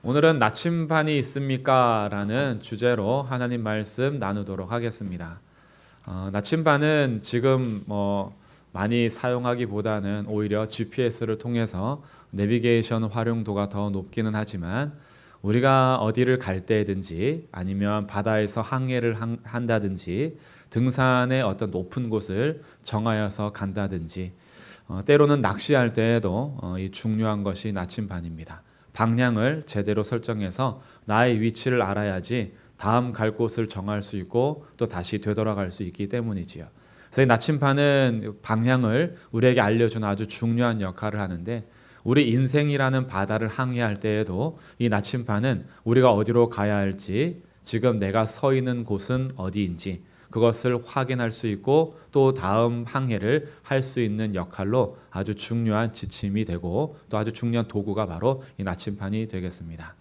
오늘은 나침반이 있습니까? 라는 주제로 하나님 말씀 나누도록 하겠습니다. 나침반은 지금 많이 사용하기보다는 오히려 GPS를 통해서 내비게이션 활용도가 더 높기는 하지만 우리가 어디를 갈 때든지 아니면 바다에서 항해를 한다든지 등산의 어떤 높은 곳을 정하여서 간다든지 때로는 낚시할 때에도 이 중요한 것이 나침반입니다. 방향을 제대로 설정해서 나의 위치를 알아야지 다음 갈 곳을 정할 수 있고 또 다시 되돌아갈 수 있기 때문이지요. 그래서 이 나침반은 방향을 우리에게 알려주는 아주 중요한 역할을 하는데 우리 인생이라는 바다를 항해할 때에도 이 나침반은 우리가 어디로 가야 할지 지금 내가 서 있는 곳은 어디인지 그것을 확인할 수 있고 또 다음 항해를 할 수 있는 역할로 아주 중요한 지침이 되고 또 아주 중요한 도구가 바로 이 나침반이 되겠습니다.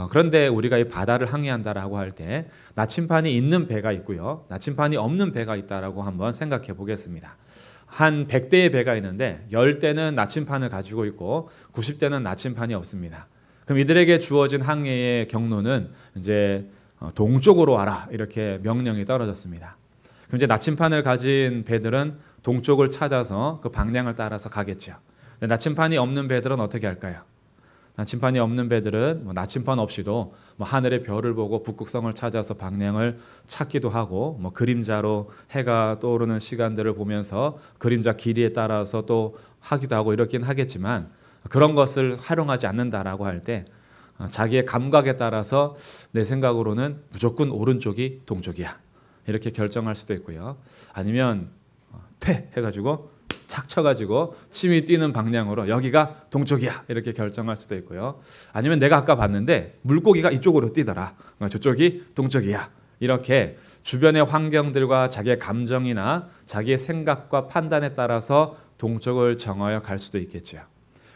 그런데 우리가 이 바다를 항해한다라고 할 때 나침반이 있는 배가 있고요. 나침반이 없는 배가 있다라고 한번 생각해 보겠습니다. 한 100대의 배가 있는데 10대는 나침반을 가지고 있고 90대는 나침반이 없습니다. 그럼 이들에게 주어진 항해의 경로는 이제 동쪽으로 와라 이렇게 명령이 떨어졌습니다. 그럼 이제 나침반을 가진 배들은 동쪽을 찾아서 그 방향을 따라서 가겠죠. 근데 나침반이 없는 배들은 어떻게 할까요? 나침반이 없는 배들은 나침반 없이도 하늘의 별을 보고 북극성을 찾아서 방향을 찾기도 하고 그림자로 해가 떠오르는 시간들을 보면서 그림자 길이에 따라서 또 하기도 하고 이렇긴 하겠지만 그런 것을 활용하지 않는다라고 할 때 자기의 감각에 따라서 내 생각으로는 무조건 오른쪽이 동쪽이야 이렇게 결정할 수도 있고요. 아니면 퇴 해가지고 착 쳐가지고 침이 뛰는 방향으로 여기가 동쪽이야 이렇게 결정할 수도 있고요. 아니면 내가 아까 봤는데 물고기가 이쪽으로 뛰더라 저쪽이 동쪽이야 이렇게 주변의 환경들과 자기의 감정이나 자기의 생각과 판단에 따라서 동쪽을 정하여 갈 수도 있겠죠.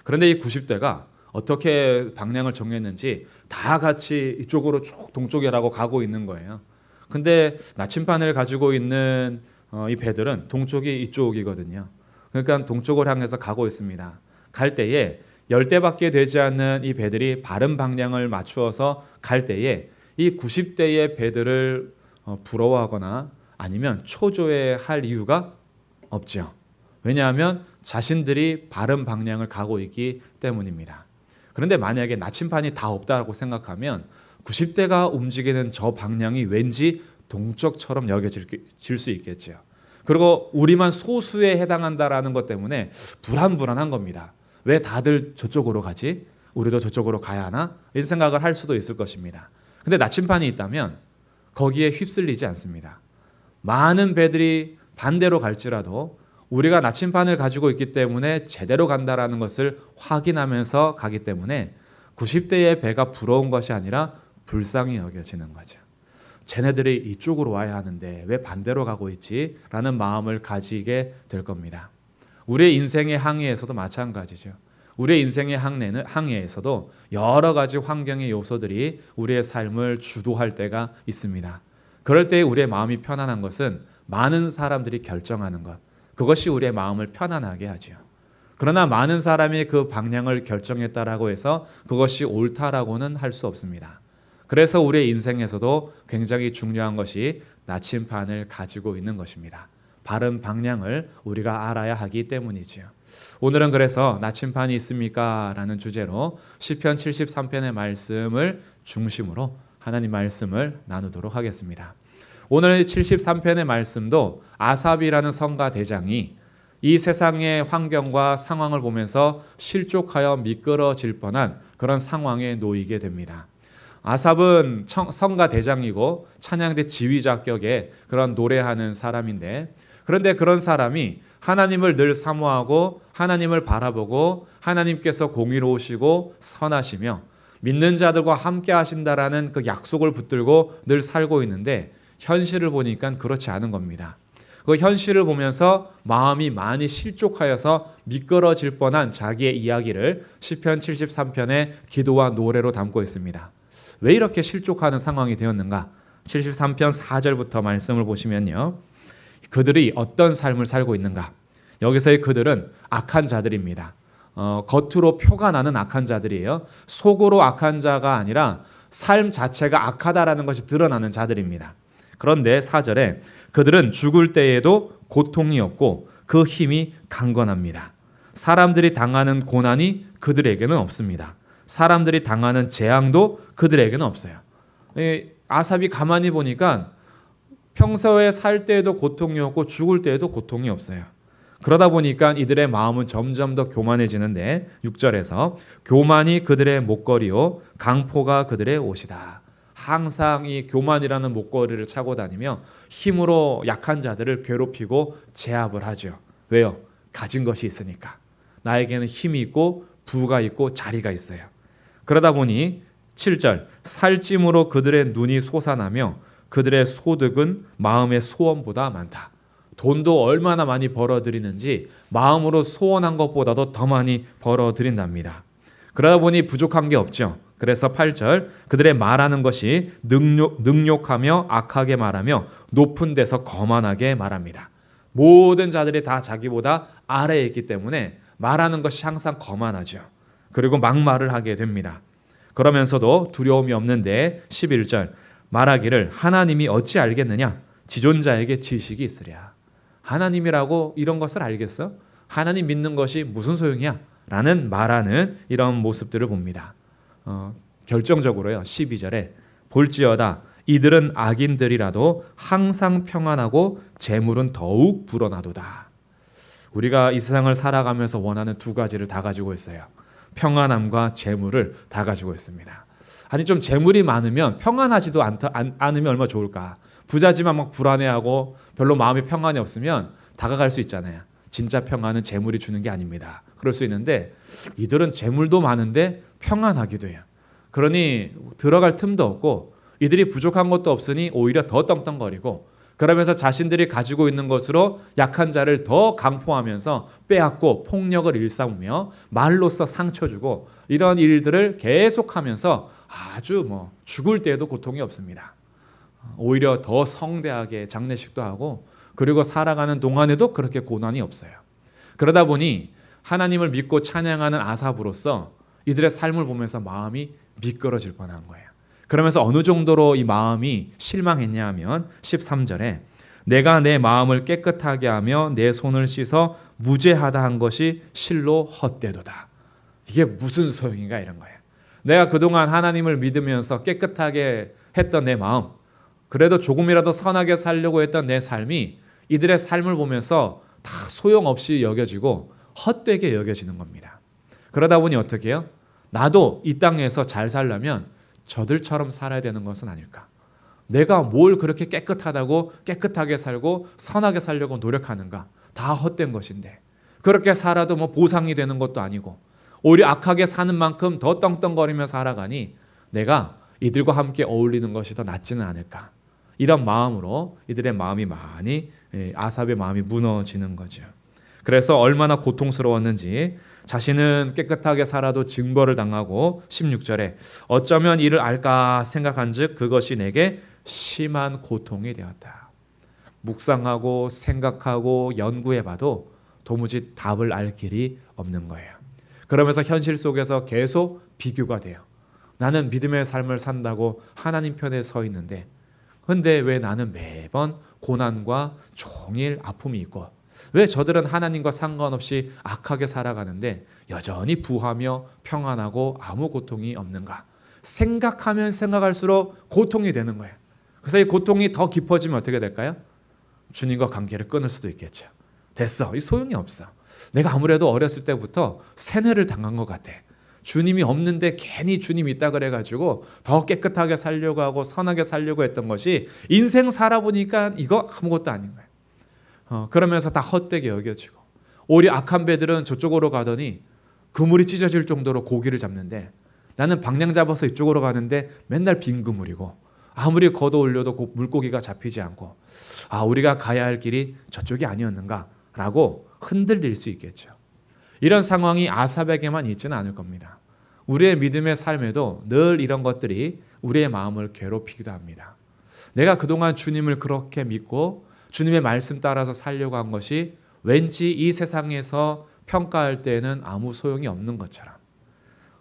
그런데 이 90대가 어떻게 방향을 정했는지 다 같이 이쪽으로 쭉 동쪽이라고 가고 있는 거예요. 근데 나침반을 가지고 있는 이 배들은 동쪽이 이쪽이거든요. 그러니까 동쪽을 향해서 가고 있습니다. 갈 때에 10대밖에 되지 않는 이 배들이 바른 방향을 맞추어서 갈 때에 이 90대의 배들을 부러워하거나 아니면 초조해할 이유가 없죠. 왜냐하면 자신들이 바른 방향을 가고 있기 때문입니다. 그런데 만약에 나침반이 다 없다고 생각하면 90대가 움직이는 저 방향이 왠지 동쪽처럼 여겨질 수 있겠죠. 그리고 우리만 소수에 해당한다라는 것 때문에 불안한 겁니다. 왜 다들 저쪽으로 가지? 우리도 저쪽으로 가야 하나? 이런 생각을 할 수도 있을 것입니다. 근데 나침반이 있다면 거기에 휩쓸리지 않습니다. 많은 배들이 반대로 갈지라도 우리가 나침반을 가지고 있기 때문에 제대로 간다라는 것을 확인하면서 가기 때문에 90대의 배가 부러운 것이 아니라 불쌍히 여겨지는 거죠. 쟤네들이 이쪽으로 와야 하는데 왜 반대로 가고 있지? 라는 마음을 가지게 될 겁니다. 우리의 인생의 항해에서도 마찬가지죠. 우리의 인생의 항해에서도 여러 가지 환경의 요소들이 우리의 삶을 주도할 때가 있습니다. 그럴 때 우리의 마음이 편안한 것은 많은 사람들이 결정하는 것. 그것이 우리의 마음을 편안하게 하죠. 그러나 많은 사람이 그 방향을 결정했다라고 해서 그것이 옳다라고는 할 수 없습니다. 그래서 우리의 인생에서도 굉장히 중요한 것이 나침반을 가지고 있는 것입니다. 바른 방향을 우리가 알아야 하기 때문이지요. 오늘은 그래서 나침반이 있습니까? 라는 주제로 시편 73편의 말씀을 중심으로 하나님 말씀을 나누도록 하겠습니다. 오늘 73편의 말씀도 아삽이라는 성가 대장이 이 세상의 환경과 상황을 보면서 실족하여 미끄러질 뻔한 그런 상황에 놓이게 됩니다. 아삽은 성가 대장이고 찬양대 지휘자격의 그런 노래하는 사람인데 그런데 그런 사람이 하나님을 늘 사모하고 하나님을 바라보고 하나님께서 공의로우시고 선하시며 믿는 자들과 함께 하신다라는 그 약속을 붙들고 늘 살고 있는데 현실을 보니까 그렇지 않은 겁니다. 그 현실을 보면서 마음이 많이 실족하여서 미끄러질 뻔한 자기의 이야기를 시편 73편의 기도와 노래로 담고 있습니다. 왜 이렇게 실족하는 상황이 되었는가? 73편 4절부터 말씀을 보시면요. 그들이 어떤 삶을 살고 있는가? 여기서의 그들은 악한 자들입니다. 겉으로 표가 나는 악한 자들이에요. 속으로 악한 자가 아니라 삶 자체가 악하다라는 것이 드러나는 자들입니다. 그런데 4절에 그들은 죽을 때에도 고통이 없고 그 힘이 강건합니다. 사람들이 당하는 고난이 그들에게는 없습니다. 사람들이 당하는 재앙도 그들에게는 없어요. 아삽이 가만히 보니까 평소에 살 때에도 고통이 없고 죽을 때에도 고통이 없어요. 그러다 보니까 이들의 마음은 점점 더 교만해지는데 6절에서 교만이 그들의 목걸이요 강포가 그들의 옷이다. 항상 이 교만이라는 목걸이를 차고 다니며 힘으로 약한 자들을 괴롭히고 제압을 하죠. 왜요? 가진 것이 있으니까. 나에게는 힘이 있고 부가 있고 자리가 있어요. 그러다 보니 7절 살찜으로 그들의 눈이 솟아나며 그들의 소득은 마음의 소원보다 많다. 돈도 얼마나 많이 벌어들이는지 마음으로 소원한 것보다도 더 많이 벌어들인답니다. 그러다 보니 부족한 게 없죠. 그래서 8절 그들의 말하는 것이 능욕하며 악하게 말하며 높은 데서 거만하게 말합니다. 모든 자들이 다 자기보다 아래에 있기 때문에 말하는 것이 항상 거만하죠. 그리고 막말을 하게 됩니다. 그러면서도 두려움이 없는데 11절 말하기를 하나님이 어찌 알겠느냐 지존자에게 지식이 있으랴. 하나님이라고 이런 것을 알겠어? 하나님 믿는 것이 무슨 소용이야? 라는 말하는 이런 모습들을 봅니다. 결정적으로요 12절에 볼지어다 이들은 악인들이라도 항상 평안하고 재물은 더욱 불어나도다. 우리가 이 세상을 살아가면서 원하는 두 가지를 다 가지고 있어요. 평안함과 재물을 다 가지고 있습니다. 아니 좀 재물이 많으면 평안하지도 않으면 얼마나 좋을까. 부자지만 막 불안해하고 별로 마음이 평안이 없으면 다가갈 수 있잖아요. 진짜 평안은 재물이 주는 게 아닙니다. 그럴 수 있는데 이들은 재물도 많은데 평안하기도 해요. 그러니 들어갈 틈도 없고 이들이 부족한 것도 없으니 오히려 더 떵떵거리고 그러면서 자신들이 가지고 있는 것으로 약한 자를 더 강포하면서 빼앗고 폭력을 일삼으며 말로써 상처 주고 이런 일들을 계속하면서 아주 죽을 때에도 고통이 없습니다. 오히려 더 성대하게 장례식도 하고 그리고 살아가는 동안에도 그렇게 고난이 없어요. 그러다 보니 하나님을 믿고 찬양하는 아삽으로서 이들의 삶을 보면서 마음이 미끄러질 뻔한 거예요. 그러면서 어느 정도로 이 마음이 실망했냐 하면 13절에 내가 내 마음을 깨끗하게 하며 내 손을 씻어 무죄하다 한 것이 실로 헛되도다. 이게 무슨 소용인가 이런 거예요. 내가 그동안 하나님을 믿으면서 깨끗하게 했던 내 마음, 그래도 조금이라도 선하게 살려고 했던 내 삶이 이들의 삶을 보면서 다 소용없이 여겨지고 헛되게 여겨지는 겁니다. 그러다 보니 어떻게 해요? 나도 이 땅에서 잘 살려면 저들처럼 살아야 되는 것은 아닐까? 내가 뭘 그렇게 깨끗하다고 깨끗하게 살고 선하게 살려고 노력하는가? 다 헛된 것인데 그렇게 살아도 보상이 되는 것도 아니고 오히려 악하게 사는 만큼 더 떵떵거리며 살아가니 내가 이들과 함께 어울리는 것이 더 낫지는 않을까? 이런 마음으로 이들의 마음이 많이 아삽의 마음이 무너지는 거죠. 그래서 얼마나 고통스러웠는지 자신은 깨끗하게 살아도 징벌을 당하고 16절에 어쩌면 이를 알까 생각한즉 그것이 내게 심한 고통이 되었다. 묵상하고 생각하고 연구해봐도 도무지 답을 알 길이 없는 거예요. 그러면서 현실 속에서 계속 비교가 돼요. 나는 믿음의 삶을 산다고 하나님 편에 서 있는데 근데 왜 나는 매번 고난과 종일 아픔이 있고 왜 저들은 하나님과 상관없이 악하게 살아가는데 여전히 부하며 평안하고 아무 고통이 없는가? 생각하면 생각할수록 고통이 되는 거예요. 그래서 이 고통이 더 깊어지면 어떻게 될까요? 주님과 관계를 끊을 수도 있겠죠. 됐어. 이 소용이 없어. 내가 아무래도 어렸을 때부터 세뇌를 당한 것 같아. 주님이 없는데 괜히 주님 있다 그래가지고 더 깨끗하게 살려고 하고 선하게 살려고 했던 것이 인생 살아보니까 이거 아무것도 아닌 거예요. 그러면서 다 헛되게 여겨지고 오히려 악한 배들은 저쪽으로 가더니 그물이 찢어질 정도로 고기를 잡는데 나는 방향 잡아서 이쪽으로 가는데 맨날 빈 그물이고 아무리 걷어 올려도 물고기가 잡히지 않고 우리가 가야 할 길이 저쪽이 아니었는가라고 흔들릴 수 있겠죠. 이런 상황이 아삽에게만 있지는 않을 겁니다. 우리의 믿음의 삶에도 늘 이런 것들이 우리의 마음을 괴롭히기도 합니다. 내가 그동안 주님을 그렇게 믿고 주님의 말씀 따라서 살려고 한 것이 왠지 이 세상에서 평가할 때에는 아무 소용이 없는 것처럼,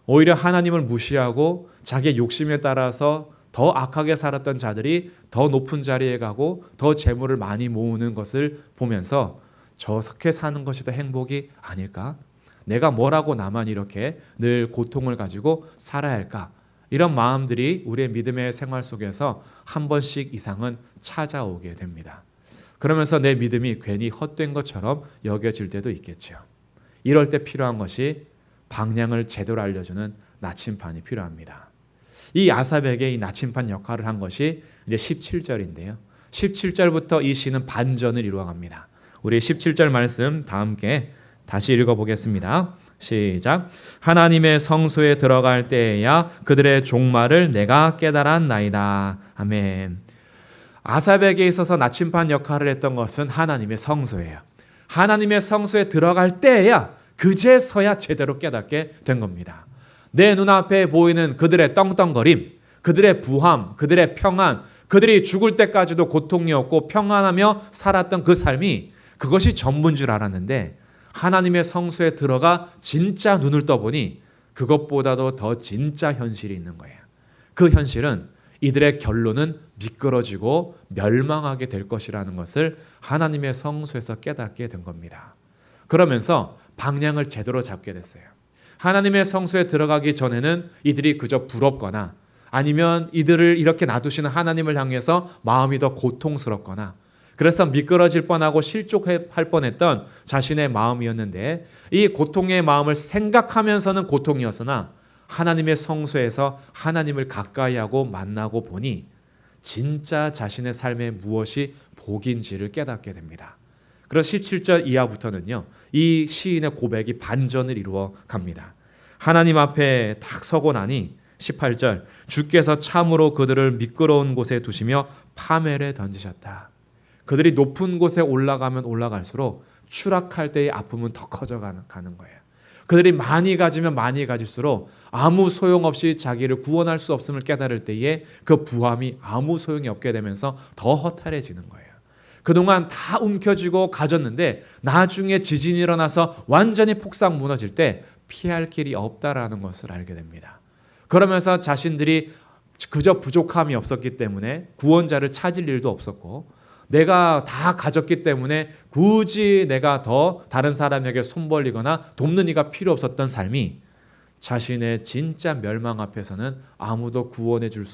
오히려 하나님을 무시하고 자기의 욕심에 따라서 더 악하게 살았던 자들이 더 높은 자리에 가고 더 재물을 많이 모으는 것을 보면서 저렇게 사는 것이 더 행복이 아닐까? 내가 뭐라고 나만 이렇게 늘 고통을 가지고 살아야 할까? 이런 마음들이 우리의 믿음의 생활 속에서 한 번씩 이상은 찾아오게 됩니다. 그러면서 내 믿음이 괜히 헛된 것처럼 여겨질 때도 있겠죠. 이럴 때 필요한 것이 방향을 제대로 알려주는 나침반이 필요합니다. 이 아삽에게 이 나침반 역할을 한 것이 이제 17절인데요. 17절부터 이 시는 반전을 이루어갑니다. 우리 17절 말씀 다 함께 다시 읽어보겠습니다. 시작. 하나님의 성소에 들어갈 때에야 그들의 종말을 내가 깨달았나이다. 아멘. 아삽에게 있어서 나침반 역할을 했던 것은 하나님의 성소예요. 하나님의 성소에 들어갈 때에야 그제서야 제대로 깨닫게 된 겁니다. 내 눈앞에 보이는 그들의 떵떵거림, 그들의 부함, 그들의 평안, 그들이 죽을 때까지도 고통이 없고 평안하며 살았던 그 삶이 그것이 전부인 줄 알았는데 하나님의 성소에 들어가 진짜 눈을 떠보니 그것보다도 더 진짜 현실이 있는 거예요. 그 현실은 이들의 결론은 미끄러지고 멸망하게 될 것이라는 것을 하나님의 성소에서 깨닫게 된 겁니다. 그러면서 방향을 제대로 잡게 됐어요. 하나님의 성소에 들어가기 전에는 이들이 그저 부럽거나 아니면 이들을 이렇게 놔두시는 하나님을 향해서 마음이 더 고통스럽거나 그래서 미끄러질 뻔하고 실족할 뻔했던 자신의 마음이었는데 이 고통의 마음을 생각하면서는 고통이었으나 하나님의 성소에서 하나님을 가까이하고 만나고 보니 진짜 자신의 삶에 무엇이 복인지를 깨닫게 됩니다. 그래서 17절 이하부터는요. 이 시인의 고백이 반전을 이루어 갑니다. 하나님 앞에 탁 서고 나니 18절 주께서 참으로 그들을 미끄러운 곳에 두시며 파멸에 던지셨다. 그들이 높은 곳에 올라가면 올라갈수록 추락할 때의 아픔은 더 커져가는 거예요. 그들이 많이 가지면 많이 가질수록 아무 소용없이 자기를 구원할 수 없음을 깨달을 때에 그 부함이 아무 소용이 없게 되면서 더 허탈해지는 거예요. 그동안 다 움켜쥐고 가졌는데 나중에 지진이 일어나서 완전히 폭삭 무너질 때 피할 길이 없다라는 것을 알게 됩니다. 그러면서 자신들이 그저 부족함이 없었기 때문에 구원자를 찾을 일도 없었고 내가 다 가졌기 때문에 굳이 내가 더 다른 사람에게 손 벌리거나 돕는 이가 필요 없었던 삶이 자신의 진짜 멸망 앞에서는 아무도 구원해 줄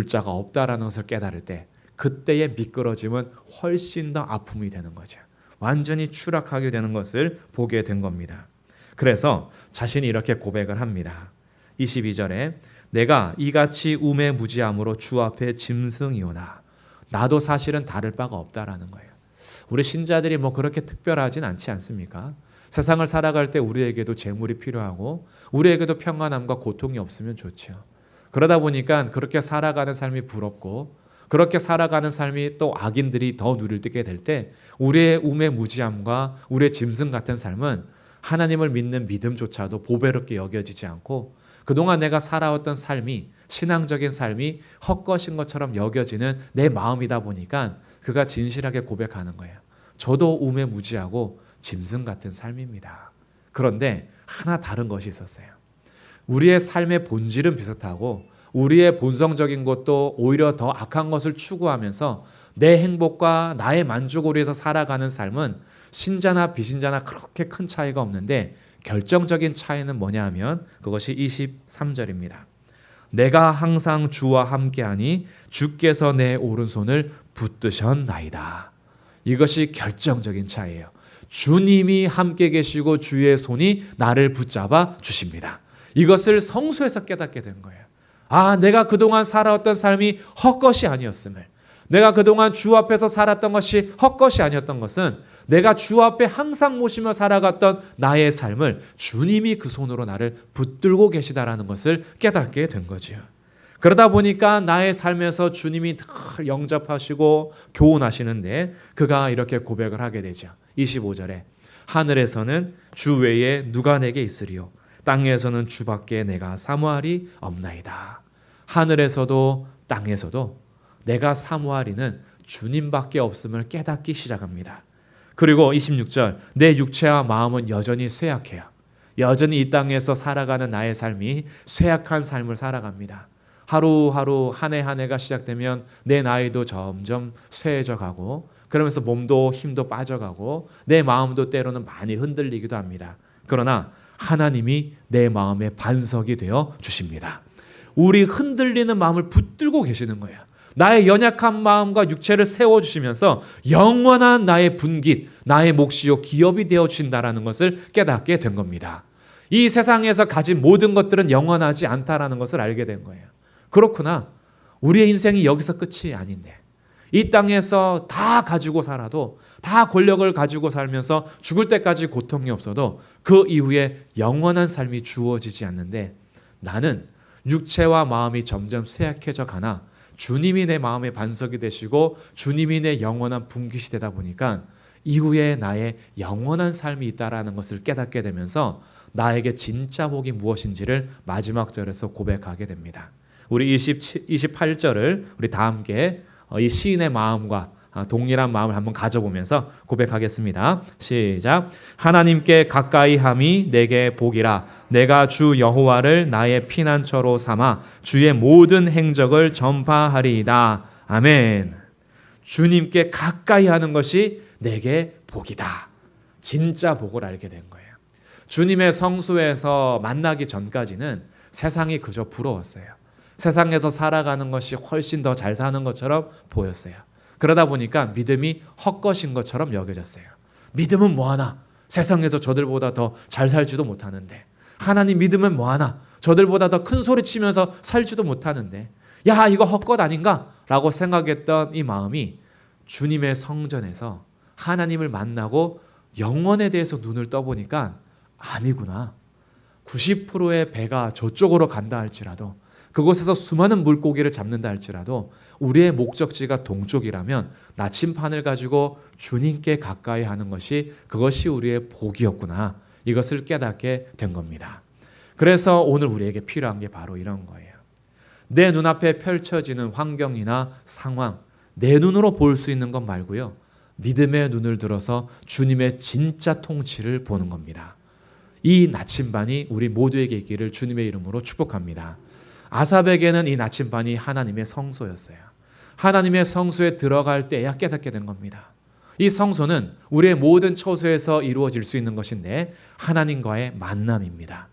자가 없다라는 것을 깨달을 때 그때의 미끄러짐은 훨씬 더 아픔이 되는 거죠. 완전히 추락하게 되는 것을 보게 된 겁니다. 그래서 자신이 이렇게 고백을 합니다. 22절에 내가 이같이 우매무지함으로 주 앞에 짐승이오나 나도 사실은 다를 바가 없다라는 거예요. 우리 신자들이 뭐 그렇게 특별하진 않지 않습니까? 세상을 살아갈 때 우리에게도 재물이 필요하고 우리에게도 평안함과 고통이 없으면 좋죠. 그러다 보니까 그렇게 살아가는 삶이 부럽고 그렇게 살아가는 삶이 또 악인들이 더 누릴 게 될 때 우리의 우매무지함과 우리의 짐승 같은 삶은 하나님을 믿는 믿음조차도 보배롭게 여겨지지 않고 그동안 내가 살아왔던 삶이 신앙적인 삶이 헛것인 것처럼 여겨지는 내 마음이다 보니까 그가 진실하게 고백하는 거예요. 저도 우매무지하고 짐승 같은 삶입니다. 그런데 하나 다른 것이 있었어요. 우리의 삶의 본질은 비슷하고 우리의 본성적인 것도 오히려 더 악한 것을 추구하면서 내 행복과 나의 만족을 위해서 살아가는 삶은 신자나 비신자나 그렇게 큰 차이가 없는데 결정적인 차이는 뭐냐 하면 그것이 23절입니다. 내가 항상 주와 함께하니 주께서 내 오른손을 붙드셨나이다. 이것이 결정적인 차이예요. 주님이 함께 계시고 주의 손이 나를 붙잡아 주십니다. 이것을 성소에서 깨닫게 된 거예요. 아, 내가 그동안 살아왔던 삶이 헛것이 아니었음을, 내가 그동안 주 앞에서 살았던 것이 헛것이 아니었던 것은 내가 주 앞에 항상 모시며 살아갔던 나의 삶을 주님이 그 손으로 나를 붙들고 계시다라는 것을 깨닫게 된 거죠. 그러다 보니까 나의 삶에서 주님이 늘 영접하시고 교훈하시는데 그가 이렇게 고백을 하게 되죠. 25절에 하늘에서는 주 외에 누가 내게 있으리요 땅에서는 주밖에 내가 사모할이 없나이다. 하늘에서도 땅에서도 내가 사모할 이는 주님밖에 없음을 깨닫기 시작합니다. 그리고 26절, 내 육체와 마음은 여전히 쇠약해요. 여전히 이 땅에서 살아가는 나의 삶이 쇠약한 삶을 살아갑니다. 하루하루 한 해 한 해가 시작되면 내 나이도 점점 쇠해져 가고, 그러면서 몸도 힘도 빠져가고 내 마음도 때로는 많이 흔들리기도 합니다. 그러나 하나님이 내 마음의 반석이 되어 주십니다. 우리 흔들리는 마음을 붙들고 계시는 거예요. 나의 연약한 마음과 육체를 세워주시면서 영원한 나의 분깃, 나의 몫이요 기업이 되어주신다라는 것을 깨닫게 된 겁니다. 이 세상에서 가진 모든 것들은 영원하지 않다라는 것을 알게 된 거예요. 그렇구나. 우리의 인생이 여기서 끝이 아닌데, 이 땅에서 다 가지고 살아도, 다 권력을 가지고 살면서 죽을 때까지 고통이 없어도 그 이후에 영원한 삶이 주어지지 않는데, 나는 육체와 마음이 점점 쇠약해져 가나 주님이 내 마음의 반석이 되시고 주님이 내 영원한 분깃이 되다 보니까 이후에 나의 영원한 삶이 있다라는 것을 깨닫게 되면서 나에게 진짜 복이 무엇인지를 마지막 절에서 고백하게 됩니다. 우리 28절을 우리 다 함께 이 시인의 마음과 동일한 마음을 한번 가져보면서 고백하겠습니다. 시작. 하나님께 가까이 함이 내게 복이라. 내가 주 여호와를 나의 피난처로 삼아 주의 모든 행적을 전파하리이다. 아멘. 주님께 가까이 하는 것이 내게 복이다. 진짜 복을 알게 된 거예요. 주님의 성소에서 만나기 전까지는 세상이 그저 부러웠어요. 세상에서 살아가는 것이 훨씬 더 잘 사는 것처럼 보였어요. 그러다 보니까 믿음이 헛것인 것처럼 여겨졌어요. 믿음은 뭐하나? 세상에서 저들보다 더 잘 살지도 못하는데. 하나님 믿으면 뭐하나? 저들보다 더 큰 소리 치면서 살지도 못하는데. 야, 이거 헛것 아닌가? 라고 생각했던 이 마음이 주님의 성전에서 하나님을 만나고 영원에 대해서 눈을 떠보니까 아니구나. 90%의 배가 저쪽으로 간다 할지라도, 그곳에서 수많은 물고기를 잡는다 할지라도 우리의 목적지가 동쪽이라면 나침판을 가지고 주님께 가까이 하는 것이, 그것이 우리의 복이었구나. 이것을 깨닫게 된 겁니다. 그래서 오늘 우리에게 필요한 게 바로 이런 거예요. 내 눈앞에 펼쳐지는 환경이나 상황, 내 눈으로 볼 수 있는 것 말고요, 믿음의 눈을 들어서 주님의 진짜 통치를 보는 겁니다. 이 나침반이 우리 모두에게 있기를 주님의 이름으로 축복합니다. 아삽에게는 이 나침반이 하나님의 성소였어요. 하나님의 성소에 들어갈 때야 깨닫게 된 겁니다. 이 성소는 우리의 모든 처소에서 이루어질 수 있는 것인데 하나님과의 만남입니다.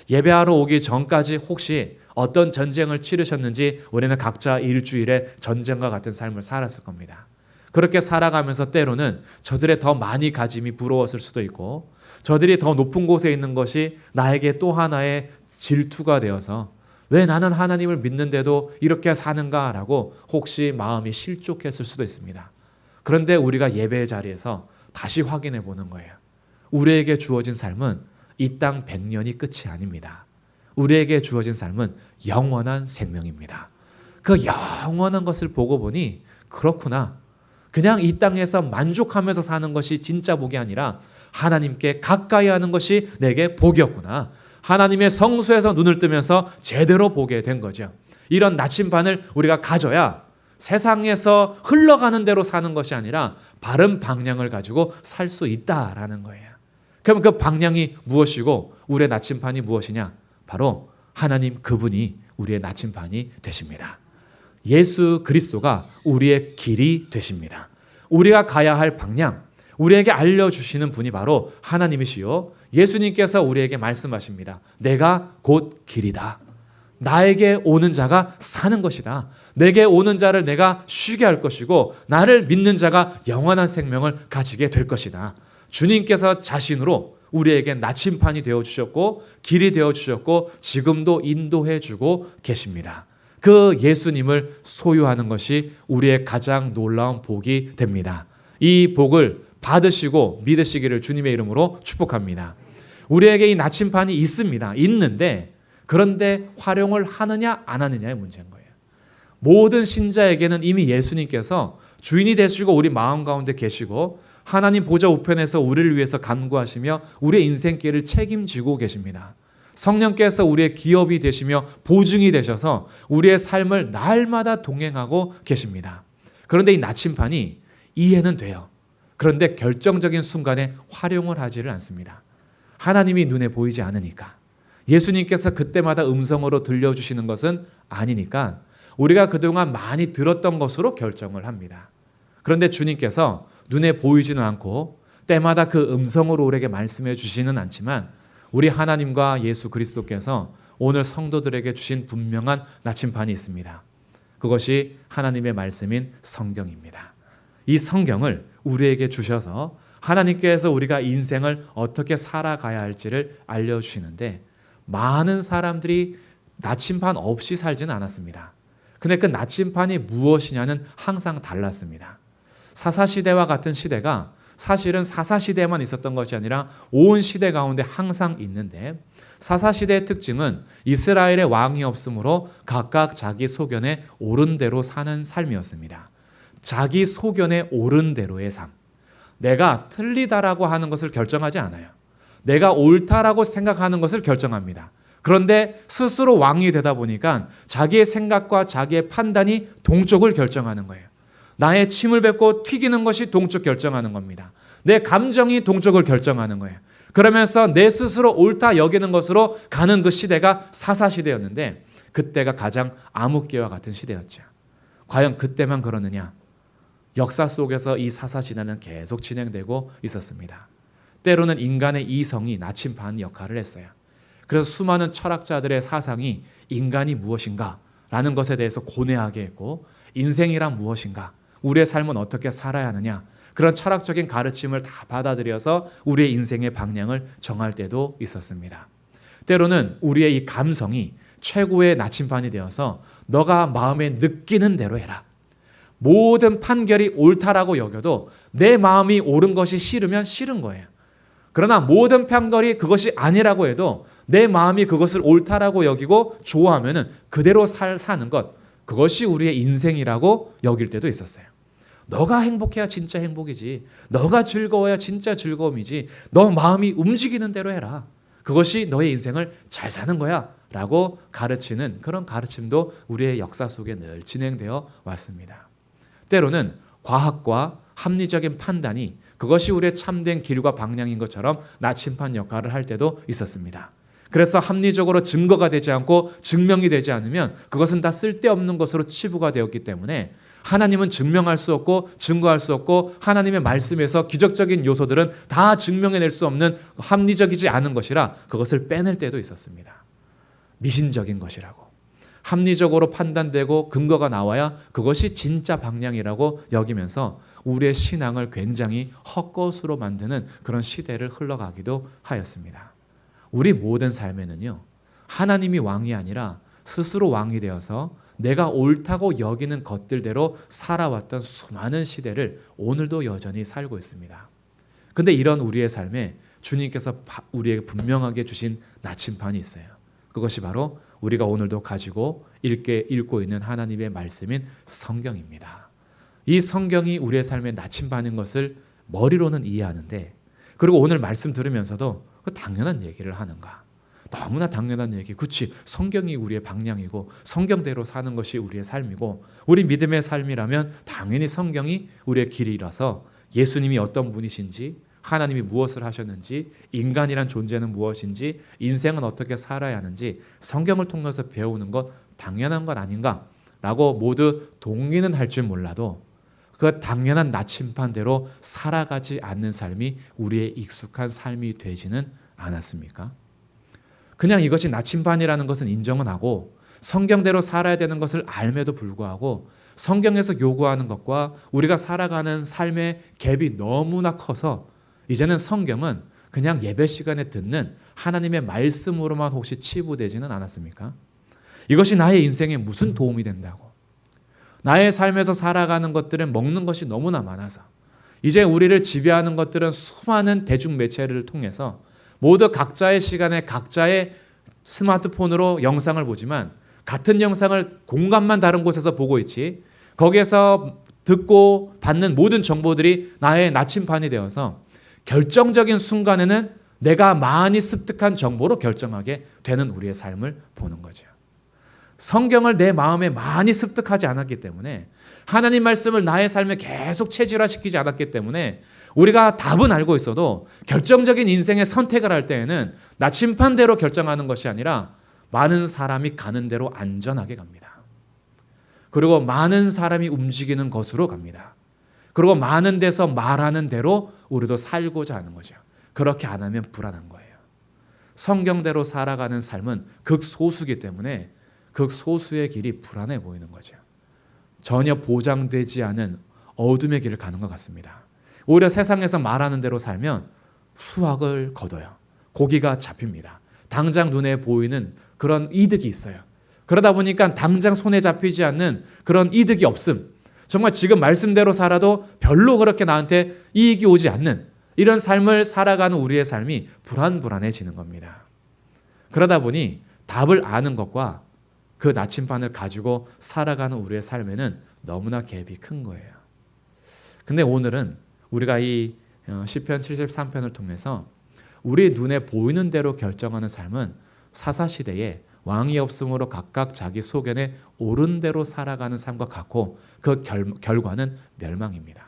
예배하러 오기 전까지 혹시 어떤 전쟁을 치르셨는지 우리는 각자 일주일에 전쟁과 같은 삶을 살았을 겁니다. 그렇게 살아가면서 때로는 저들의 더 많이 가짐이 부러웠을 수도 있고, 저들이 더 높은 곳에 있는 것이 나에게 또 하나의 질투가 되어서 왜 나는 하나님을 믿는데도 이렇게 사는가라고 혹시 마음이 실족했을 수도 있습니다. 그런데 우리가 예배의 자리에서 다시 확인해 보는 거예요. 우리에게 주어진 삶은 이 땅 100년이 끝이 아닙니다. 우리에게 주어진 삶은 영원한 생명입니다. 그 영원한 것을 보고 보니 그렇구나. 그냥 이 땅에서 만족하면서 사는 것이 진짜 복이 아니라 하나님께 가까이 하는 것이 내게 복이었구나. 하나님의 성소에서 눈을 뜨면서 제대로 보게 된 거죠. 이런 나침반을 우리가 가져야 세상에서 흘러가는 대로 사는 것이 아니라 바른 방향을 가지고 살 수 있다라는 거예요. 그럼 그 방향이 무엇이고 우리의 나침반이 무엇이냐? 바로 하나님 그분이 우리의 나침반이 되십니다. 예수 그리스도가 우리의 길이 되십니다. 우리가 가야 할 방향, 우리에게 알려주시는 분이 바로 하나님이시요, 예수님께서 우리에게 말씀하십니다. 내가 곧 길이다. 나에게 오는 자가 사는 것이다. 내게 오는 자를 내가 쉬게 할 것이고 나를 믿는 자가 영원한 생명을 가지게 될 것이다. 주님께서 자신으로 우리에게 나침판이 되어주셨고 길이 되어주셨고 지금도 인도해 주고 계십니다. 그 예수님을 소유하는 것이 우리의 가장 놀라운 복이 됩니다. 이 복을 받으시고 믿으시기를 주님의 이름으로 축복합니다. 우리에게 이 나침판이 있습니다. 있는데 그런데 활용을 하느냐 안 하느냐의 문제인 거예요. 모든 신자에게는 이미 예수님께서 주인이 되시고 우리 마음 가운데 계시고 하나님 보좌 우편에서 우리를 위해서 간구하시며 우리의 인생길을 책임지고 계십니다. 성령께서 우리의 기업이 되시며 보증이 되셔서 우리의 삶을 날마다 동행하고 계십니다. 그런데 이 나침판이 이해는 돼요. 그런데 결정적인 순간에 활용을 하지를 않습니다. 하나님이 눈에 보이지 않으니까. 예수님께서 그때마다 음성으로 들려주시는 것은 아니니까 우리가 그동안 많이 들었던 것으로 결정을 합니다. 그런데 주님께서 눈에 보이지는 않고 때마다 그 음성으로 우리에게 말씀해 주시는 않지만 우리 하나님과 예수 그리스도께서 오늘 성도들에게 주신 분명한 나침반이 있습니다. 그것이 하나님의 말씀인 성경입니다. 이 성경을 우리에게 주셔서 하나님께서 우리가 인생을 어떻게 살아가야 할지를 알려주시는데 많은 사람들이 나침반 없이 살지는 않았습니다. 근데 그 나침반이 무엇이냐는 항상 달랐습니다. 사사시대와 같은 시대가 사실은 사사시대에만 있었던 것이 아니라 온 시대 가운데 항상 있는데 사사시대의 특징은 이스라엘의 왕이 없으므로 각각 자기 소견에 옳은 대로 사는 삶이었습니다. 자기 소견에 옳은 대로의 삶. 내가 틀리다라고 하는 것을 결정하지 않아요. 내가 옳다라고 생각하는 것을 결정합니다. 그런데 스스로 왕이 되다 보니까 자기의 생각과 자기의 판단이 동쪽을 결정하는 거예요. 나의 침을 뱉고 튀기는 것이 동쪽 결정하는 겁니다. 내 감정이 동쪽을 결정하는 거예요. 그러면서 내 스스로 옳다 여기는 것으로 가는 그 시대가 사사시대였는데 그때가 가장 암흑기와 같은 시대였죠. 과연 그때만 그러느냐? 역사 속에서 이 사사시대는 계속 진행되고 있었습니다. 때로는 인간의 이성이 나침반 역할을 했어요. 그래서 수많은 철학자들의 사상이 인간이 무엇인가 라는 것에 대해서 고뇌하게 했고 인생이란 무엇인가, 우리의 삶은 어떻게 살아야 하느냐, 그런 철학적인 가르침을 다 받아들여서 우리의 인생의 방향을 정할 때도 있었습니다. 때로는 우리의 이 감성이 최고의 나침반이 되어서 너가 마음에 느끼는 대로 해라. 모든 판결이 옳다라고 여겨도 내 마음이 옳은 것이 싫으면 싫은 거예요. 그러나 모든 판결이 그것이 아니라고 해도 내 마음이 그것을 옳다라고 여기고 좋아하면 그대로 사는 것, 그것이 우리의 인생이라고 여길 때도 있었어요. 너가 행복해야 진짜 행복이지. 너가 즐거워야 진짜 즐거움이지. 너 마음이 움직이는 대로 해라. 그것이 너의 인생을 잘 사는 거야 라고 가르치는 그런 가르침도 우리의 역사 속에 늘 진행되어 왔습니다. 때로는 과학과 합리적인 판단이 그것이 우리의 참된 길과 방향인 것처럼 나침반 역할을 할 때도 있었습니다. 그래서 합리적으로 증거가 되지 않고 증명이 되지 않으면 그것은 다 쓸데없는 것으로 치부가 되었기 때문에 하나님은 증명할 수 없고 증거할 수 없고 하나님의 말씀에서 기적적인 요소들은 다 증명해낼 수 없는 합리적이지 않은 것이라 그것을 빼낼 때도 있었습니다. 미신적인 것이라고. 합리적으로 판단되고 근거가 나와야 그것이 진짜 방향이라고 여기면서 우리의 신앙을 굉장히 헛것으로 만드는 그런 시대를 흘러가기도 하였습니다. 우리 모든 삶에는요, 하나님이 왕이 아니라 스스로 왕이 되어서 내가 옳다고 여기는 것들대로 살아왔던 수많은 시대를 오늘도 여전히 살고 있습니다. 근데 이런 우리의 삶에 주님께서 우리에게 분명하게 주신 나침반이 있어요. 그것이 바로 우리가 오늘도 가지고 읽고 있는 하나님의 말씀인 성경입니다. 이 성경이 우리의 삶의 나침반인 것을 머리로는 이해하는데, 그리고 오늘 말씀 들으면서도 그 당연한 얘기를 하는가? 너무나 당연한 얘기. 그치, 성경이 우리의 방향이고 성경대로 사는 것이 우리의 삶이고 우리 믿음의 삶이라면 당연히 성경이 우리의 길이라서 예수님이 어떤 분이신지, 하나님이 무엇을 하셨는지, 인간이란 존재는 무엇인지, 인생은 어떻게 살아야 하는지 성경을 통해서 배우는 것 당연한 것 아닌가라고 모두 동의는 할 줄 몰라도 그 당연한 나침반대로 살아가지 않는 삶이 우리의 익숙한 삶이 되지는 않았습니까? 그냥 이것이 나침반이라는 것은 인정은 하고 성경대로 살아야 되는 것을 알매도 불구하고 성경에서 요구하는 것과 우리가 살아가는 삶의 갭이 너무나 커서 이제는 성경은 그냥 예배 시간에 듣는 하나님의 말씀으로만 혹시 치부되지는 않았습니까? 이것이 나의 인생에 무슨 도움이 된다고? 나의 삶에서 살아가는 것들은 먹는 것이 너무나 많아서 이제 우리를 지배하는 것들은 수많은 대중매체를 통해서 모두 각자의 시간에 각자의 스마트폰으로 영상을 보지만 같은 영상을 공간만 다른 곳에서 보고 있지 거기에서 듣고 받는 모든 정보들이 나의 나침반이 되어서 결정적인 순간에는 내가 많이 습득한 정보로 결정하게 되는 우리의 삶을 보는 거죠. 성경을 내 마음에 많이 습득하지 않았기 때문에 하나님 말씀을 나의 삶에 계속 체질화시키지 않았기 때문에 우리가 답은 알고 있어도 결정적인 인생의 선택을 할 때에는 나침반대로 결정하는 것이 아니라 많은 사람이 가는 대로 안전하게 갑니다. 그리고 많은 사람이 움직이는 것으로 갑니다. 그리고 많은 데서 말하는 대로 우리도 살고자 하는 거죠. 그렇게 안 하면 불안한 거예요. 성경대로 살아가는 삶은 극소수이기 때문에 극소수의 길이 불안해 보이는 거죠. 전혀 보장되지 않은 어둠의 길을 가는 것 같습니다. 오히려 세상에서 말하는 대로 살면 수확을 거둬요. 고기가 잡힙니다. 당장 눈에 보이는 그런 이득이 있어요. 그러다 보니까 당장 손에 잡히지 않는 그런 이득이 없음. 정말 지금 말씀대로 살아도 별로 그렇게 나한테 이익이 오지 않는 이런 삶을 살아가는 우리의 삶이 불안해지는 겁니다. 그러다 보니 답을 아는 것과 그 나침반을 가지고 살아가는 우리의 삶에는 너무나 갭이 큰 거예요. 근데 오늘은 우리가 이 시편 73편을 통해서 우리 눈에 보이는 대로 결정하는 삶은 사사시대에 왕이 없음으로 각각 자기 소견에 옳은 대로 살아가는 삶과 같고 그 결과는 멸망입니다.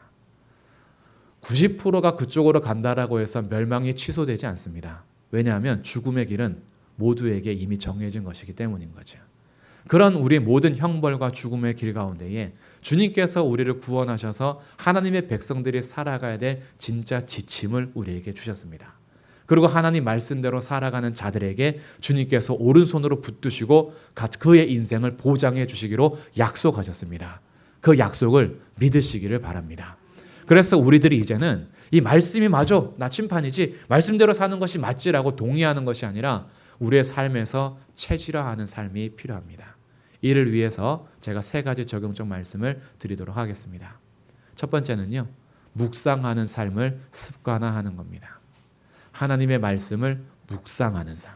90%가 그쪽으로 간다라고 해서 멸망이 취소되지 않습니다. 왜냐하면 죽음의 길은 모두에게 이미 정해진 것이기 때문인 거죠. 그런 우리 모든 형벌과 죽음의 길 가운데에 주님께서 우리를 구원하셔서 하나님의 백성들이 살아가야 될 진짜 지침을 우리에게 주셨습니다. 그리고 하나님 말씀대로 살아가는 자들에게 주님께서 오른손으로 붙드시고 그의 인생을 보장해 주시기로 약속하셨습니다. 그 약속을 믿으시기를 바랍니다. 그래서 우리들이 이제는 이 말씀이 맞아, 나침반이지, 말씀대로 사는 것이 맞지라고 동의하는 것이 아니라 우리의 삶에서 체질화하는 삶이 필요합니다. 이를 위해서 제가 3가지 적용적 말씀을 드리도록 하겠습니다. 첫 번째는요, 묵상하는 삶을 습관화하는 겁니다. 하나님의 말씀을 묵상하는 삶.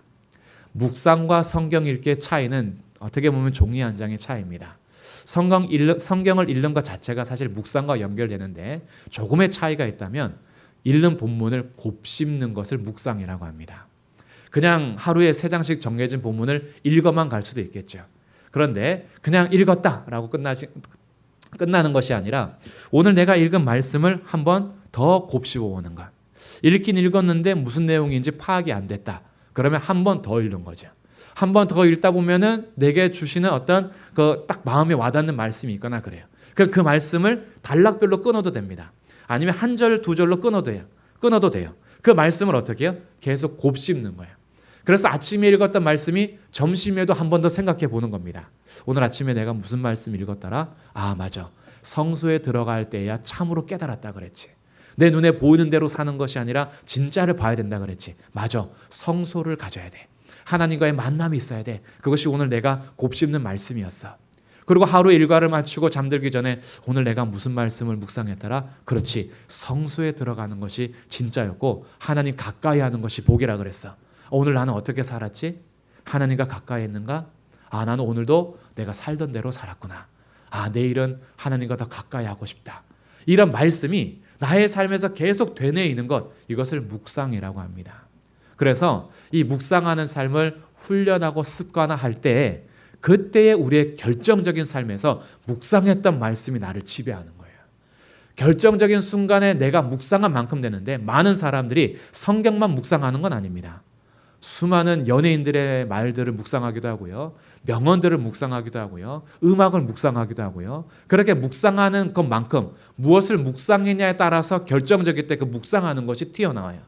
묵상과 성경 읽기의 차이는 어떻게 보면 종이 한 장의 차이입니다. 성경을 읽는 것 자체가 사실 묵상과 연결되는데 조금의 차이가 있다면 읽는 본문을 곱씹는 것을 묵상이라고 합니다. 그냥 하루에 3장씩 정해진 본문을 읽어만 갈 수도 있겠죠. 그런데 그냥 읽었다라고 끝나는 것이 아니라 오늘 내가 읽은 말씀을 한번 더 곱씹어 보는 것. 읽긴 읽었는데 무슨 내용인지 파악이 안 됐다. 그러면 한 번 더 읽는 거죠. 한 번 더 읽다 보면은 내게 주시는 어떤 그 딱 마음에 와닿는 말씀이 있거나 그래요. 그 말씀을 단락별로 끊어도 됩니다. 아니면 한 절, 2절로 끊어도 돼요. 그 말씀을 어떻게 해요? 계속 곱씹는 거예요. 그래서 아침에 읽었던 말씀이 점심에도 한 번 더 생각해 보는 겁니다. 오늘 아침에 내가 무슨 말씀 읽었더라? 아, 맞아. 성소에 들어갈 때야 참으로 깨달았다 그랬지. 내 눈에 보이는 대로 사는 것이 아니라 진짜를 봐야 된다 그랬지. 맞아. 성소를 가져야 돼. 하나님과의 만남이 있어야 돼. 그것이 오늘 내가 곱씹는 말씀이었어. 그리고 하루 일과를 마치고 잠들기 전에 오늘 내가 무슨 말씀을 묵상했더라? 그렇지. 성소에 들어가는 것이 진짜였고 하나님 가까이 하는 것이 복이라 그랬어. 오늘 나는 어떻게 살았지? 하나님과 가까이 했는가? 아, 나는 오늘도 내가 살던 대로 살았구나. 아, 내일은 하나님과 더 가까이 하고 싶다. 이런 말씀이 나의 삶에서 계속 되뇌이는 것, 이것을 묵상이라고 합니다. 그래서 이 묵상하는 삶을 훈련하고 습관화할 때 그때의 우리의 결정적인 삶에서 묵상했던 말씀이 나를 지배하는 거예요. 결정적인 순간에 내가 묵상한 만큼 되는데 많은 사람들이 성경만 묵상하는 건 아닙니다. 수많은 연예인들의 말들을 묵상하기도 하고요. 명언들을 묵상하기도 하고요. 음악을 묵상하기도 하고요. 그렇게 묵상하는 것만큼 무엇을 묵상했냐에 따라서 결정적일 때 그 묵상하는 것이 튀어나와요.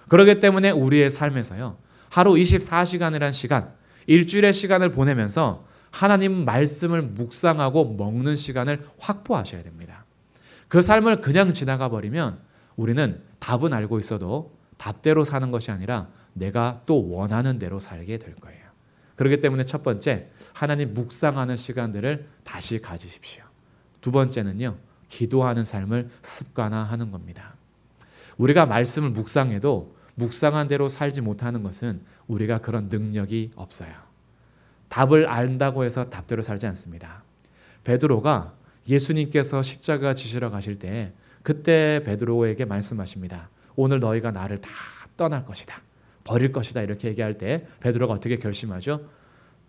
그렇기 때문에 우리의 삶에서요. 하루 24시간이라는 시간, 일주일의 시간을 보내면서 하나님 말씀을 묵상하고 먹는 시간을 확보하셔야 됩니다. 그 삶을 그냥 지나가 버리면 우리는 답은 알고 있어도 답대로 사는 것이 아니라 내가 또 원하는 대로 살게 될 거예요. 그렇기 때문에 첫 번째, 하나님 묵상하는 시간들을 다시 가지십시오. 두 번째는요, 기도하는 삶을 습관화하는 겁니다. 우리가 말씀을 묵상해도 묵상한 대로 살지 못하는 것은 우리가 그런 능력이 없어요. 답을 안다고 해서 답대로 살지 않습니다. 베드로가 예수님께서 십자가 지시러 가실 때 그때 베드로에게 말씀하십니다. 오늘 너희가 나를 다 떠날 것이다. 버릴 것이다. 이렇게 얘기할 때 베드로가 어떻게 결심하죠?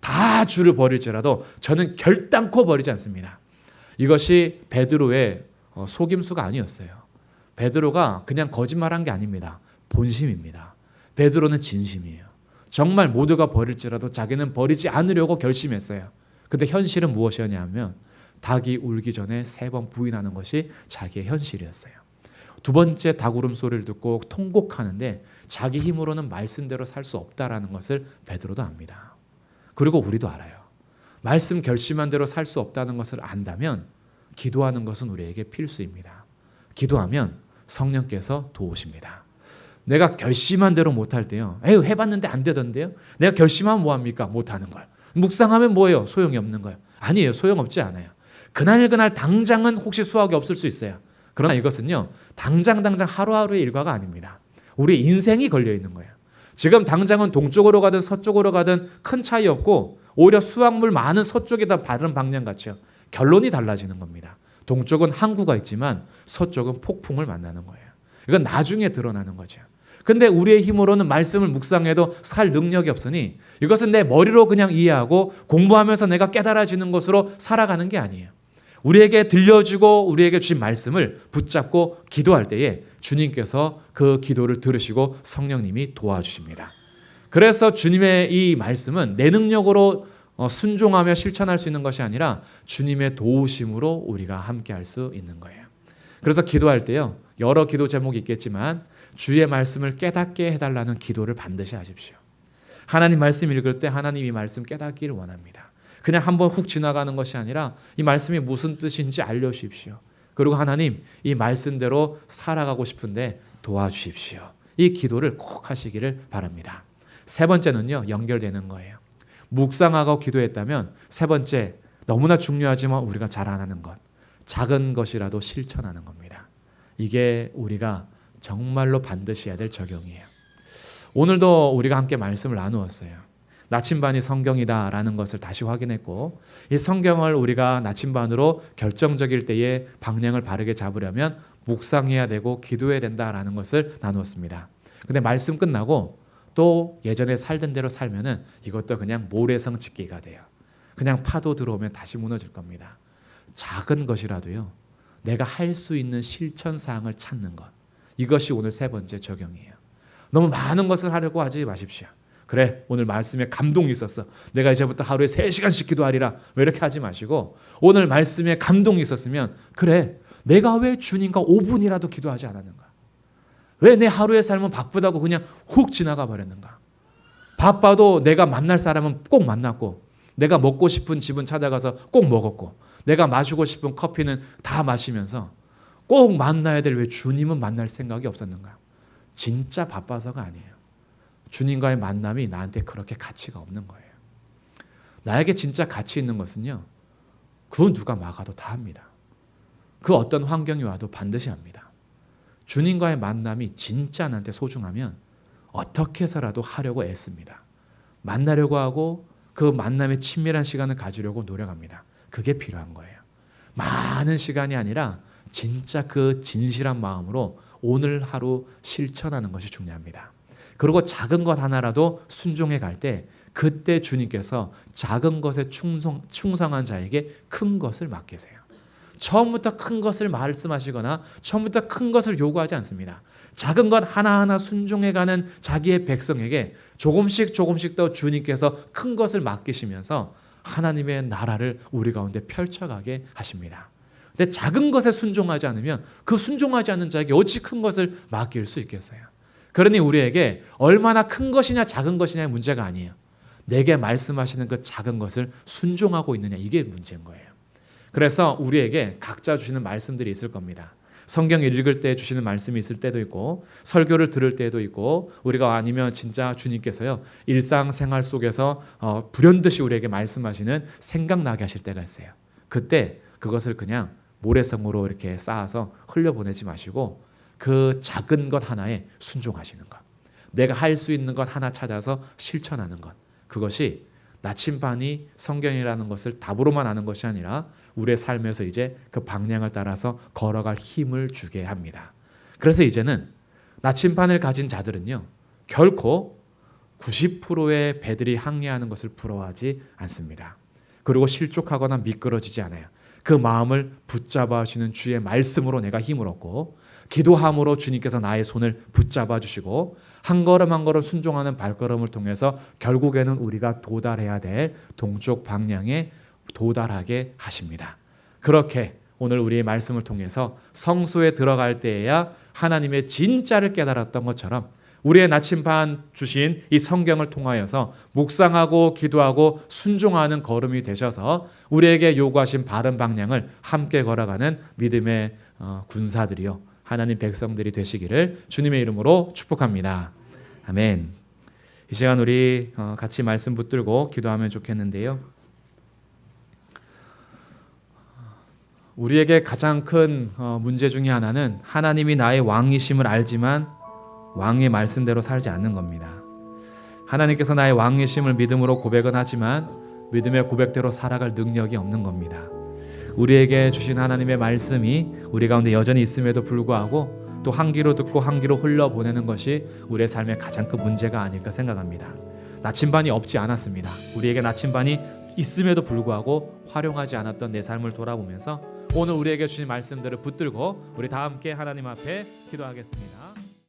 다 주를 버릴지라도 저는 결단코 버리지 않습니다. 이것이 베드로의 속임수가 아니었어요. 베드로가 그냥 거짓말한 게 아닙니다. 본심입니다. 베드로는 진심이에요. 정말 모두가 버릴지라도 자기는 버리지 않으려고 결심했어요. 근데 현실은 무엇이었냐면 닭이 울기 전에 3번 부인하는 것이 자기의 현실이었어요. 두 번째 닭 울음소리를 듣고 통곡하는데 자기 힘으로는 말씀대로 살 수 없다라는 것을 베드로도 압니다. 그리고 우리도 알아요. 말씀 결심한 대로 살 수 없다는 것을 안다면 기도하는 것은 우리에게 필수입니다. 기도하면 성령께서 도우십니다. 내가 결심한 대로 못할 때요. 에휴, 해봤는데 안 되던데요. 내가 결심하면 뭐합니까? 못하는 걸. 묵상하면 뭐예요? 소용이 없는 거예요. 아니에요. 소용없지 않아요. 그날 당장은 혹시 수확이 없을 수 있어요. 그러나 이것은요. 당장 하루하루의 일과가 아닙니다. 우리 인생이 걸려 있는 거예요. 지금 당장은 동쪽으로 가든 서쪽으로 가든 큰 차이 없고 오히려 수확물 많은 서쪽이 더 바른 방향 같죠. 결론이 달라지는 겁니다. 동쪽은 항구가 있지만 서쪽은 폭풍을 만나는 거예요. 이건 나중에 드러나는 거죠. 근데 우리의 힘으로는 말씀을 묵상해도 살 능력이 없으니 이것은 내 머리로 그냥 이해하고 공부하면서 내가 깨달아지는 것으로 살아가는 게 아니에요. 우리에게 들려주고 우리에게 주신 말씀을 붙잡고 기도할 때에 주님께서 그 기도를 들으시고 성령님이 도와주십니다. 그래서 주님의 이 말씀은 내 능력으로 순종하며 실천할 수 있는 것이 아니라 주님의 도우심으로 우리가 함께할 수 있는 거예요. 그래서 기도할 때요. 여러 기도 제목이 있겠지만 주의 말씀을 깨닫게 해달라는 기도를 반드시 하십시오. 하나님 말씀 읽을 때 하나님 이 말씀 깨닫기를 원합니다. 그냥 한번 훅 지나가는 것이 아니라 이 말씀이 무슨 뜻인지 알려주십시오. 그리고 하나님 이 말씀대로 살아가고 싶은데 도와주십시오. 이 기도를 꼭 하시기를 바랍니다. 세 번째는요. 연결되는 거예요. 묵상하고 기도했다면 세 번째 너무나 중요하지만 우리가 잘 안 하는 것. 작은 것이라도 실천하는 겁니다. 이게 우리가 정말로 반드시 해야 될 적용이에요. 오늘도 우리가 함께 말씀을 나누었어요. 나침반이 성경이다라는 것을 다시 확인했고 이 성경을 우리가 나침반으로 결정적일 때에 방향을 바르게 잡으려면 묵상해야 되고 기도해야 된다라는 것을 나누었습니다. 근데 말씀 끝나고 또 예전에 살던 대로 살면은 이것도 그냥 모래성 짓기가 돼요. 그냥 파도 들어오면 다시 무너질 겁니다. 작은 것이라도요. 내가 할 수 있는 실천 사항을 찾는 것. 이것이 오늘 세 번째 적용이에요. 너무 많은 것을 하려고 하지 마십시오. 그래 오늘 말씀에 감동이 있었어. 내가 이제부터 하루에 3시간씩 기도하리라. 왜 이렇게 하지 마시고 오늘 말씀에 감동이 있었으면 그래 내가 왜 주님과 5분이라도 기도하지 않았는가. 왜 내 하루의 삶은 바쁘다고 그냥 훅 지나가 버렸는가. 바빠도 내가 만날 사람은 꼭 만났고 내가 먹고 싶은 집은 찾아가서 꼭 먹었고 내가 마시고 싶은 커피는 다 마시면서 꼭 만나야 될 왜 주님은 만날 생각이 없었는가. 진짜 바빠서가 아니에요. 주님과의 만남이 나한테 그렇게 가치가 없는 거예요. 나에게 진짜 가치 있는 것은요. 그 누가 막아도 다 합니다. 그 어떤 환경이 와도 반드시 합니다. 주님과의 만남이 진짜 나한테 소중하면 어떻게 해서라도 하려고 애씁니다. 만나려고 하고 그 만남의 친밀한 시간을 가지려고 노력합니다. 그게 필요한 거예요. 많은 시간이 아니라 진짜 그 진실한 마음으로 오늘 하루 실천하는 것이 중요합니다. 그리고 작은 것 하나라도 순종해 갈 때 그때 주님께서 작은 것에 충성한 자에게 큰 것을 맡기세요. 처음부터 큰 것을 말씀하시거나 처음부터 큰 것을 요구하지 않습니다. 작은 것 하나하나 순종해가는 자기의 백성에게 조금씩 더 주님께서 큰 것을 맡기시면서 하나님의 나라를 우리 가운데 펼쳐가게 하십니다. 근데 작은 것에 순종하지 않으면 그 순종하지 않는 자에게 어찌 큰 것을 맡길 수 있겠어요. 그러니 우리에게 얼마나 큰 것이냐 작은 것이냐의 문제가 아니에요. 내게 말씀하시는 그 작은 것을 순종하고 있느냐 이게 문제인 거예요. 그래서 우리에게 각자 주시는 말씀들이 있을 겁니다. 성경을 읽을 때 주시는 말씀이 있을 때도 있고 설교를 들을 때도 있고 우리가 아니면 진짜 주님께서요 일상생활 속에서 불현듯이 우리에게 말씀하시는 생각나게 하실 때가 있어요. 그때 그것을 그냥 모래성으로 이렇게 쌓아서 흘려보내지 마시고 그 작은 것 하나에 순종하시는 것. 내가 할 수 있는 것 하나 찾아서 실천하는 것. 그것이 나침반이 성경이라는 것을 답으로만 아는 것이 아니라 우리의 삶에서 이제 그 방향을 따라서 걸어갈 힘을 주게 합니다. 그래서 이제는 나침반을 가진 자들은요. 결코 90%의 배들이 항해하는 것을 부러워하지 않습니다. 그리고 실족하거나 미끄러지지 않아요. 그 마음을 붙잡아 주시는 주의 말씀으로 내가 힘을 얻고 기도함으로 주님께서 나의 손을 붙잡아 주시고 한 걸음 한 걸음 순종하는 발걸음을 통해서 결국에는 우리가 도달해야 될 동쪽 방향에 도달하게 하십니다. 그렇게 오늘 우리의 말씀을 통해서 성소에 들어갈 때에야 하나님의 진짜를 깨달았던 것처럼 우리의 나침반 주신 이 성경을 통하여서 묵상하고 기도하고 순종하는 걸음이 되셔서 우리에게 요구하신 바른 방향을 함께 걸어가는 믿음의 군사들이요 하나님 백성들이 되시기를 주님의 이름으로 축복합니다. 아멘. 이 시간 우리 같이 말씀 붙들고 기도하면 좋겠는데요. 우리에게 가장 큰 문제 중에 하나는 하나님이 나의 왕이심을 알지만 왕의 말씀대로 살지 않는 겁니다. 하나님께서 나의 왕이심을 믿음으로 고백은 하지만 믿음의 고백대로 살아갈 능력이 없는 겁니다. 우리에게 주신 하나님의 말씀이 우리 가운데 여전히 있음에도 불구하고 또 한 귀로 듣고 한 귀로 흘려보내는 것이 우리의 삶의 가장 큰 문제가 아닐까 생각합니다. 나침반이 없지 않았습니다. 우리에게 나침반이 있음에도 불구하고 활용하지 않았던 내 삶을 돌아보면서 오늘 우리에게 주신 말씀들을 붙들고 우리 다 함께 하나님 앞에 기도하겠습니다.